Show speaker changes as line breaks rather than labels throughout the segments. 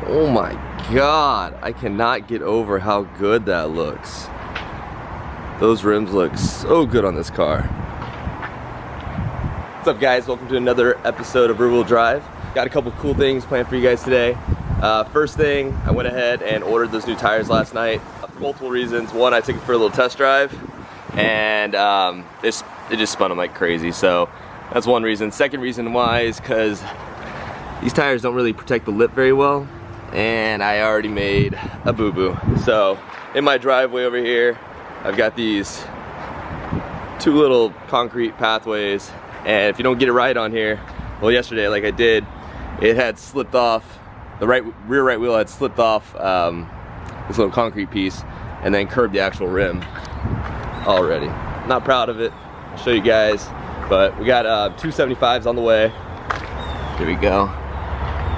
Oh my God, I cannot get over how good that looks. Those rims look so good on this car. What's up guys, welcome to another episode of Rear Wheel Drive. Got a couple cool things planned for you guys today. First thing, I went ahead and ordered those new tires last night for multiple reasons. One, I took it for a little test drive and it just spun them like crazy. So that's one reason. Second reason why is because these tires don't really protect the lip very well. And I already made a boo-boo. So in my driveway over here, I've got these two little concrete pathways, and if you don't get it right on here, well yesterday like I did, it had slipped off, the rear right wheel had slipped off this little concrete piece and then curbed the actual rim already. Not proud of it, I'll show you guys, but we got 275s on the way. Here we go.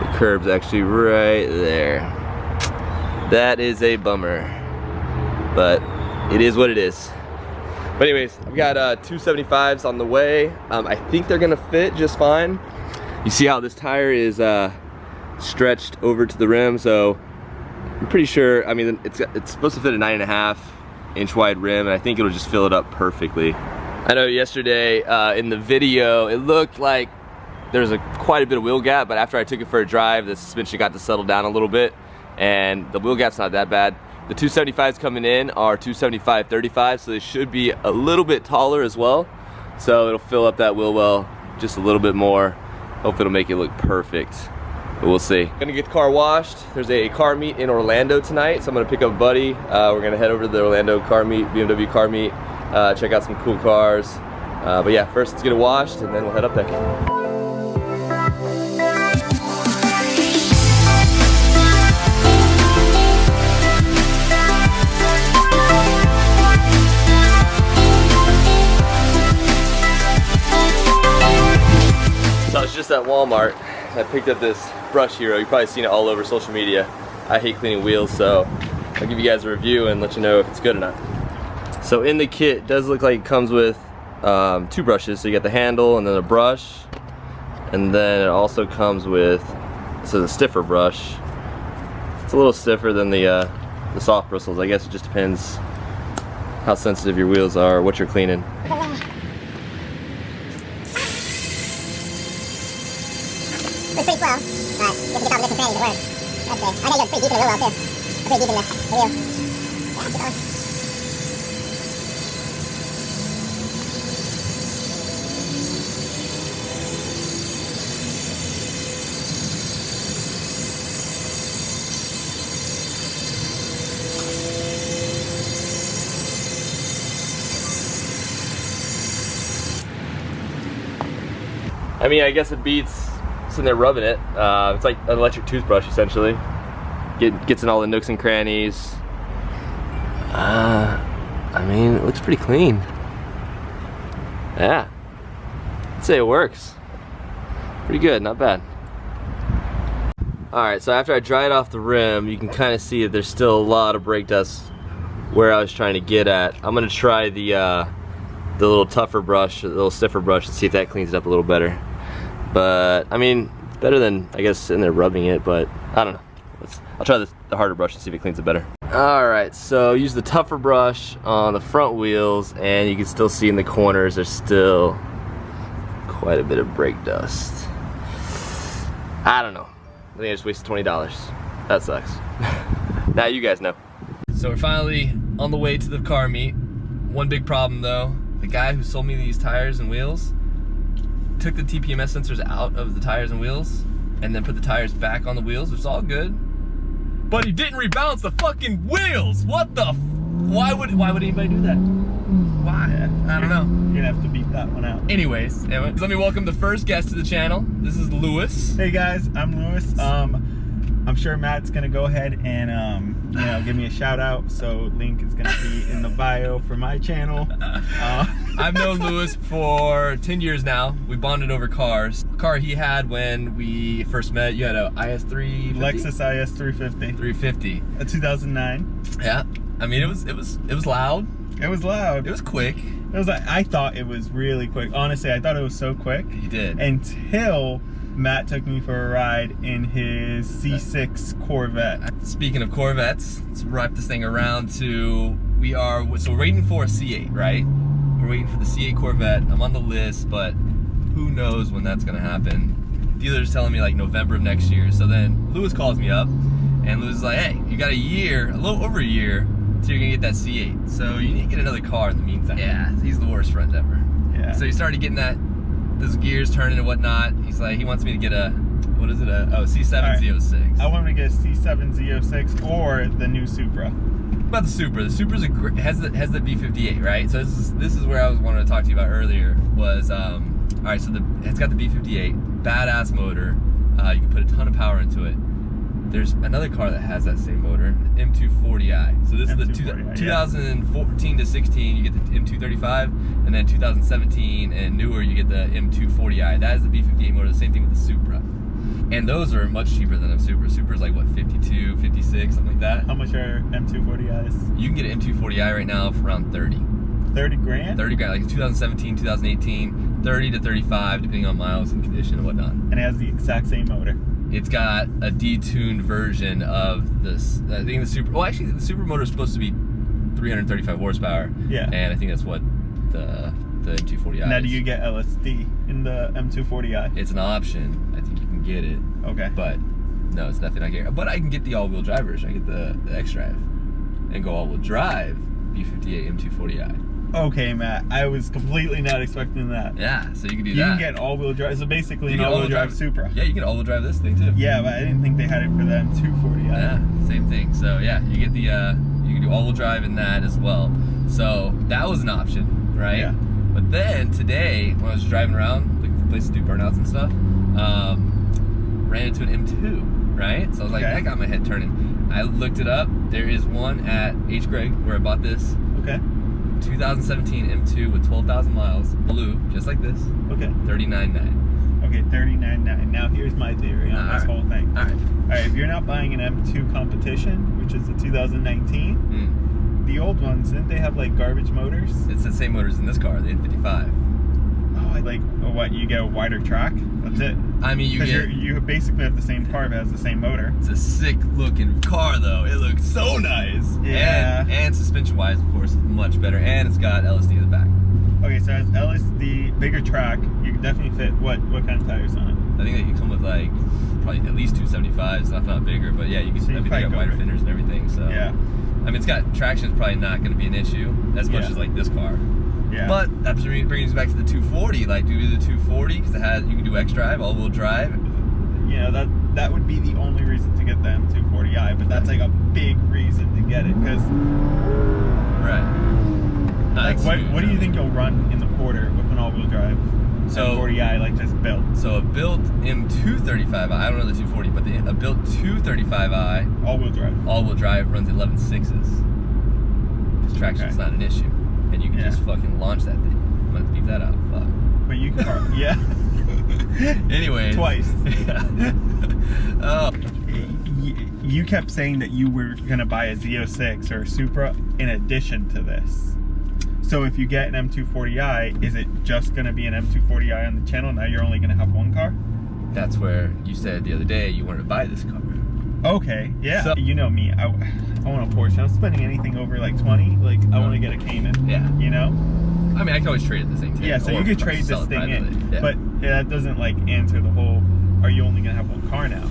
The curb's actually right there. That is a bummer, but it is what it is. But anyways, I've got 275s on the way. I think they're gonna fit just fine. You see how this tire is stretched over to the rim, so I'm pretty sure, I mean, it's supposed to fit a 9.5 inch wide rim, and I think it'll just fill it up perfectly. I know yesterday in the video, it looked like there's quite a bit of wheel gap, but after I took it for a drive, the suspension got to settle down a little bit, and the wheel gap's not that bad. The 275s coming in are 275/35, so they should be a little bit taller as well. So it'll fill up that wheel well just a little bit more. Hope it'll make it look perfect, but we'll see. Gonna get the car washed. There's a car meet in Orlando tonight, so I'm gonna pick up a buddy. We're gonna head over to the Orlando car meet, BMW car meet, check out some cool cars. But yeah, first let's get it washed and then we'll head up there. So I was just at Walmart. I picked up this brush hero. You've probably seen it all over social media. I hate cleaning wheels, so I'll give you guys a review and let you know if it's good or not. So in the kit, it does look like it comes with two brushes. So you got the handle and then a brush. And then it also comes with, this is a stiffer brush. It's a little stiffer than the soft bristles. I guess it just depends how sensitive your wheels are, what you're cleaning.
It's pretty slow, but you have to get all the different things to work. Let's see. I know you're pretty deep in the wheel well too. I'm pretty deep in the wheel. Yeah, keep going.
I mean, I guess it beats sitting there rubbing it. It's like an electric toothbrush essentially. Gets in all the nooks and crannies. I mean, it looks pretty clean. Yeah, I'd say it works. Pretty good, not bad. Alright, so after I dry it off the rim, you can kind of see that there's still a lot of brake dust where I was trying to get at. I'm gonna try the little tougher brush, the little stiffer brush, and see if that cleans it up a little better. But I mean, it's better than, I guess, sitting there rubbing it, but I don't know. I'll try the harder brush and see if it cleans it better. Alright, so use the tougher brush on the front wheels, and you can still see in the corners there's still quite a bit of brake dust. I don't know. I think I just wasted $20. That sucks. Now you guys know. So we're finally on the way to the car meet. One big problem though, the guy who sold me these tires and wheels took the TPMS sensors out of the tires and wheels and then put the tires back on the wheels, which is all good. But he didn't rebalance the fucking wheels! What the why would anybody do that? Why? I don't know.
You're gonna have to beat that one out.
Anyways, let me welcome the first guest to the channel. This is Lewis.
Hey guys, I'm Lewis. I'm sure Matt's gonna go ahead and you know, give me a shout out. So link is gonna be in the bio for my channel.
I've known Lewis for 10 years now. We bonded over cars. The car he had when we first met, you had a IS350?
Lexus IS 350.
350.
A 2009.
Yeah. I mean, it was loud.
It was loud.
It was quick.
It was like, I thought it was really quick. Honestly, I thought it was so quick.
You did.
Until Matt took me for a ride in his C6 Corvette.
Speaking of Corvettes, let's wrap this thing around to, we're waiting for a C8, right? We're waiting for the C8 Corvette. I'm on the list, but who knows when that's gonna happen. Dealer's telling me like November of next year. So then Lewis calls me up, and Lewis is like, hey, you got a little over a year, so you're gonna get that C8. So you need to get another car in the meantime. Yeah, he's the worst friend ever.
Yeah.
So he started getting those gears turning and whatnot. He's like, he wants me to get a, what is it? C7 Z06.
I want to get a C7 Z06 or the new Supra.
About the Supra. The Supra's has the B58, right? So this is where I was wanting to talk to you about earlier. Was all right. So it's got the B58, badass motor. You can put a ton of power into it. There's another car that has that same motor, M240i. So this is the 2014 to 16, you get the M235, and then 2017 and newer, you get the M240i. That is the B58 motor, the same thing with the Supra. And those are much cheaper than a Supra. Supra's like, what, 52, 56, something like that?
How much are M240is?
You can get an M240i right now for around 30.
30 grand?
30 grand, like 2017, 2018, 30 to 35, depending on miles and condition and whatnot.
And it has the exact same motor.
It's got a detuned version of this. I think the Supra. Well, actually, the Supra motor is supposed to be 335 horsepower.
Yeah.
And I think that's what the M240i.
Now,
is.
do you get LSD in the M240i?
It's an option. I think you can get it.
Okay.
But no, it's definitely not guaranteed. But I can get the all-wheel drive version. I get the X-Drive and go all-wheel drive B58 M240i.
Okay, Matt. I was completely not expecting that.
Yeah, so you can do that.
You can get all-wheel drive. So basically, an all-wheel drive Supra.
Yeah, you can all-wheel drive this thing too.
Yeah, but I didn't think they had it for the M240i.
Yeah, same thing. So yeah, you get the you can do all-wheel drive in that as well. So that was an option, right?
Yeah.
But then today, when I was driving around looking for places to do burnouts and stuff, ran into an M2, right? So I was like, that got my head turning. I looked it up. There is one at H. Gregg where I bought this.
Okay.
2017 M2 with 12,000 miles, blue, just like this. Okay. 39.9.
Okay, 39.9. Now here's my theory on this whole thing.
All right.
All right, if you're not buying an M2 competition, which is the 2019, the old ones, didn't they have like garbage motors?
It's the same motors in this car, the N55.
Oh, like what? You get a wider track? That's it.
I mean,
you basically have the same car that has the same motor.
It's a sick looking car though. It looks so nice.
Yeah.
And suspension wise, of course, much better. And it's got LSD in the back.
Okay, so as LSD, bigger track, you can definitely fit what kind of tires on it?
I think that you come with like probably at least 275s, not bigger, but yeah, you can. So I mean, they got wider fenders and everything. So
yeah.
I mean, it's got traction. Is probably not going to be an issue as much as like this car.
Yeah.
But that brings us back to the 240. Like, do you do the 240 because you can do X-Drive, all-wheel drive.
You know, that would be the only reason to get the M240i, but that's like a big reason to get it because.
Right.
Like, what do you think you'll run in the quarter with an all-wheel drive? So 40i, like just built.
So a built M235i, I don't know the 240, but a built 235i all-wheel drive runs 11.6s. Because traction's not an issue, and you can just fucking launch that thing. I'm gonna beep that out. Fuck.
But you can, yeah.
Anyways.
Twice.
Oh.
You kept saying that you were gonna buy a Z06 or a Supra in addition to this. So if you get an M240i, is it just going to be an M240i on the channel? Now you're only going to have one car?
That's where you said the other day you wanted to buy this car.
Okay, yeah. So, you know me, I want a Porsche. I'm spending anything over like 20. Like, I want to get a Cayman. Yeah. You know?
I mean, I can always trade it the same thing.
Yeah, so you could trade this thing in. Yeah. But that doesn't like answer the whole, are you only going to have one car now?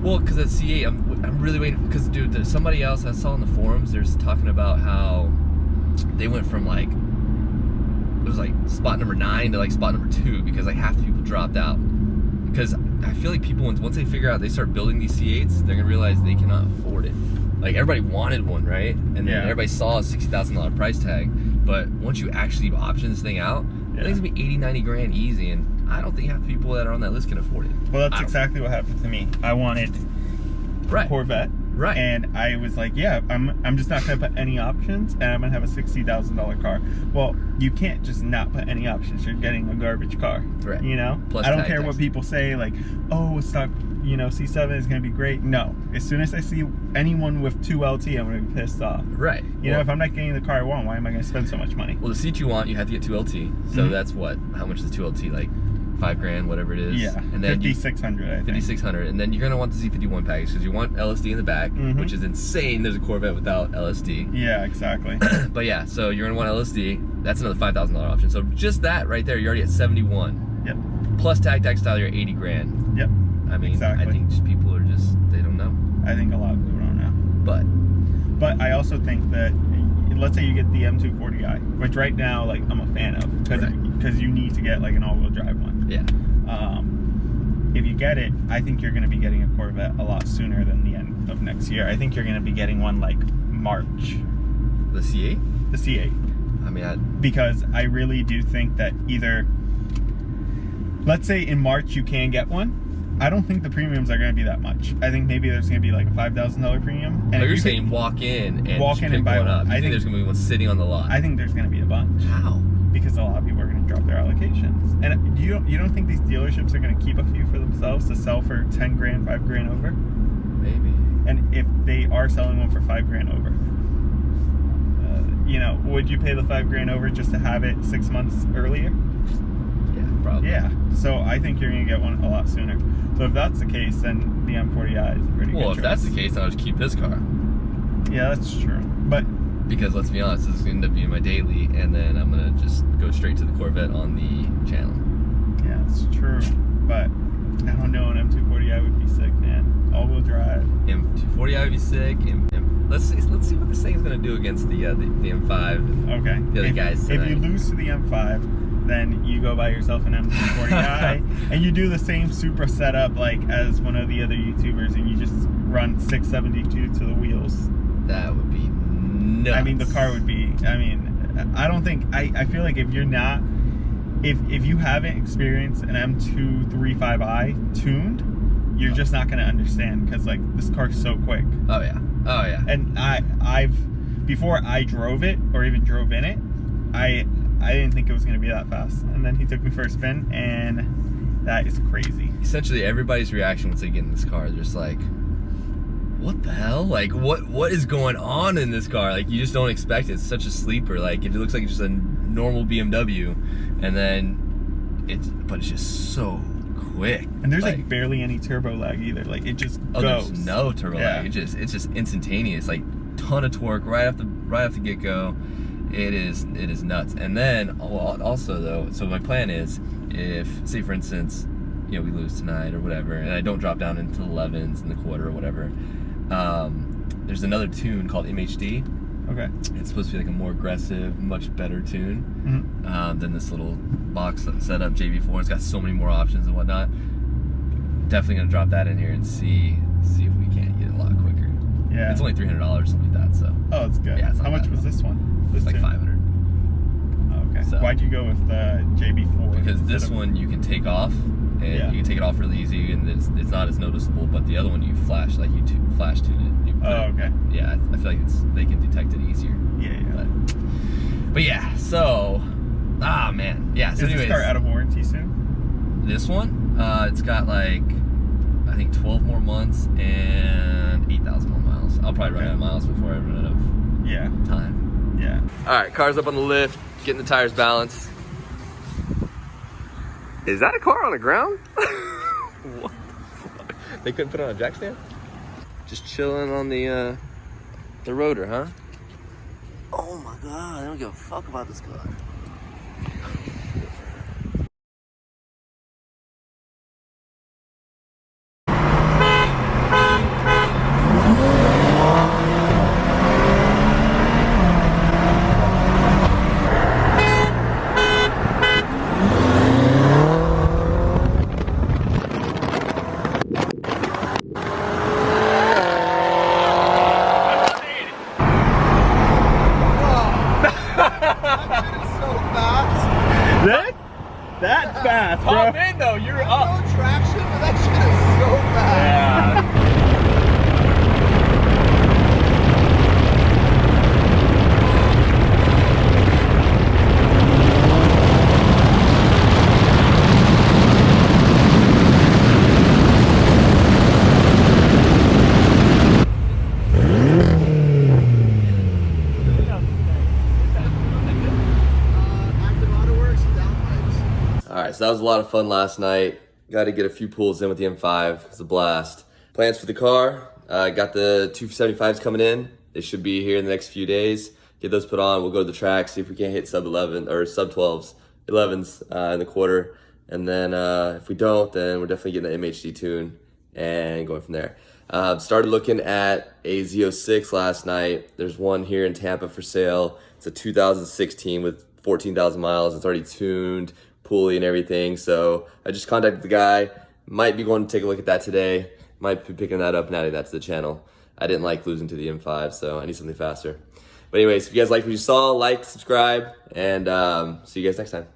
Well, because at C8, I'm really waiting. Because, dude, there's somebody else I saw in the forums, there's talking about how they went from like, it was like spot number 9 to like spot number 2 because like half the people dropped out. Because I feel like people, once they figure out they start building these C8s, they're gonna realize they cannot afford it. Like everybody wanted one, right? And then everybody saw a $60,000 price tag. But once you actually option this thing out, I think it's gonna be 80, 90 grand easy. And I don't think half the people that are on that list can afford it.
Well, that's exactly what happened to me. I wanted a Corvette.
Right.
And I was like, yeah, I'm just not going to put any options, and I'm going to have a $60,000 car. Well, you can't just not put any options. You're getting a garbage car. Right. You know? Plus I don't care what people say, like, oh, stock, you know, C7 is going to be great. No. As soon as I see anyone with 2LT, I'm going to be pissed off. Right. You know, if I'm not getting the car I want, why am I going to spend so much money?
Well, the seat you want, you have to get 2LT. So that's what? How much is 2LT? Like 5 grand, whatever it is.
Yeah,
and then
5,600, I think.
5,600, and then you're gonna want the Z51 package because you want LSD in the back, which is insane. There's a Corvette without LSD.
Yeah, exactly.
But yeah, so you're gonna want LSD. That's another $5,000 option. So just that right there, you're already at 71.
Yep.
Plus tag style, you're 80 grand.
Yep.
I mean,
exactly.
I think just people are just, they don't know.
I think a lot of people don't know. But I also think that, let's say you get the M240i, which right now, like, I'm a fan of, because you need to get like an all-wheel drive one.
Yeah.
If you get it, I think you're going to be getting a Corvette a lot sooner than the end of next year. I think you're going to be getting one like March.
The C8?
The C8.
I mean,
because I really do think that either, let's say in March you can get one. I don't think the premiums are going to be that much. I think maybe there's going to be like a $5,000 premium.
And you're saying walk in and buy one up. I think there's going to be one sitting on the lot.
I think there's going to be a bunch.
How?
Because a lot of people are going to drop their allocations. And you don't think these dealerships are going to keep a few for themselves to sell for 10 grand, 5 grand over?
Maybe.
And if they are selling one for 5 grand over, you know, would you pay the 5 grand over just to have it 6 months earlier?
Yeah, probably.
Yeah. So I think you're going to get one a lot sooner. So if that's the case, then the M40i is a pretty good choice.
Well, if that's the case, then I'll just keep this car.
Yeah, that's true. But
because let's be honest, this is going to end up being my daily, and then I'm going to just go straight to the Corvette on the channel.
Yeah, that's true. But I don't know, an M240i would be sick, man. All-wheel drive.
M240i would be sick. Let's see what this thing's going to do against the M5.
Okay.
The other guys tonight.
If you lose to the M5, then you go buy yourself an M240i and you do the same Supra setup like as one of the other YouTubers, and you just run 672 to the wheels.
That would be nuts.
I mean, the car would be, I mean, I don't think, I feel like if you're not, if you haven't experienced an M235i tuned, you're just not going to understand, because like this car is so quick.
Oh yeah. Oh yeah.
And before I drove it or even drove in it, I didn't think it was going to be that fast. And then he took me for a spin, and that is crazy. Essentially,
everybody's reaction once they get in this car, they're just like, what the hell? Like, what is going on in this car? Like, you just don't expect it. It's such a sleeper. Like, it looks like it's just a normal BMW, and then but it's just so quick.
And there's like barely any turbo lag either. Like, it just goes.
There's no turbo lag. It's just instantaneous. Like, ton of torque right off the get-go. It is nuts. And then also though, so my plan is, if say for instance, you know, we lose tonight or whatever, and I don't drop down into the 11s in the quarter or whatever, there's another tune called MHD.
Okay. It's
supposed to be like a more aggressive, much better tune than this little box setup JB4. It's got so many more options and whatnot. Definitely gonna drop that in here and see if we can't get it a lot quicker.
Yeah.
It's only $300, something like that. So.
Oh, it's good.
Yeah.
How much was this one?
It's like 500.
Oh, okay. So, why'd you go with the JB4?
Because this one you can take off, and you can take it off really easy, and it's not as noticeable. But the other one you flash, like you flash tune it.
Okay.
Yeah, I feel like they can detect it easier.
Yeah.
But yeah, so man, yeah. So
anyways, this car out of warranty soon?
This one, it's got like I think 12 more months and 8,000 more miles. I'll probably run out of miles before I run out of time.
Yeah.
All right, car's up on the lift, getting the tires balanced. Is that a car on the ground? What the fuck? They couldn't put it on a jack stand? Just chilling on the rotor, huh? Oh my God, I don't give a fuck about this car. so that was a lot of fun last night. Got to get a few pulls in with the M5. It's a blast. Plans for the car. Got the 275s coming in. They should be here in the next few days. Get those put on. We'll go to the track, see if we can't hit sub 11 or sub 12s, 11s in the quarter. And then if we don't, then we're definitely getting the MHD tune and going from there. Started looking at a Z06 last night. There's one here in Tampa for sale. It's a 2016 with 14,000 miles. It's already tuned, pulley and everything. So I just contacted the guy. Might be going to take a look at that today. Might be picking that up and adding that to the channel. I didn't like losing to the M5, so I need something faster. But anyways, if you guys liked what you saw, like, subscribe, and see you guys next time.